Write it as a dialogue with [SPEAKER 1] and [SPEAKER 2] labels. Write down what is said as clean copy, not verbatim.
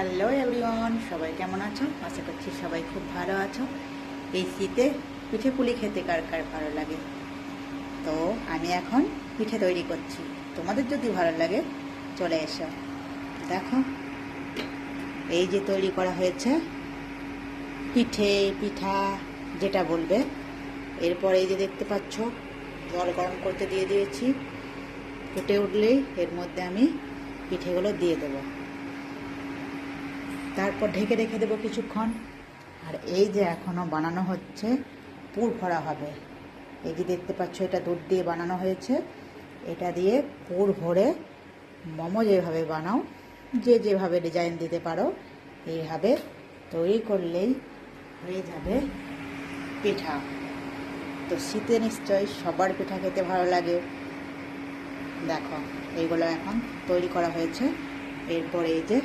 [SPEAKER 1] Hello everyone, সবাই কেমন আছো? আশা করছি সবাই খুব ভালো আছো। এই শীতে পিঠে পুলি খেতে কার কার ভালো লাগে? তো আমি এখন পিঠে তৈরি করছি। তোমাদের যদি ভালো লাগে চলে এসো। দেখো, এই যে তৈরি করা হয়েছে পিঠা যেটা বলবে। এরপর এই যে দেখতে পাচ্ছ জল গরম করতে দিয়ে দিয়েছি। ফুটে উঠলেই এর মধ্যে আমি পিঠেগুলো দিয়ে দেবো। তারপর ঢেকে রেখে দেবো কিছুক্ষণ। আর এই যে এখনও বানানো হচ্ছে, পুর ভরা হবে। এই যে দেখতে পাচ্ছ, এটা দুধ দিয়ে বানানো হয়েছে। এটা দিয়ে পুর ভরে মোমো যেভাবে বানাও, যে যেভাবে ডিজাইন দিতে পারো, এইভাবে তৈরি করলেই হয়ে যাবে পিঠা। তো শীতে নিশ্চয়ই সবার পিঠা খেতে ভালো লাগে। দেখো, এইগুলো এখন তৈরি করা হয়েছে। এরপর এই যে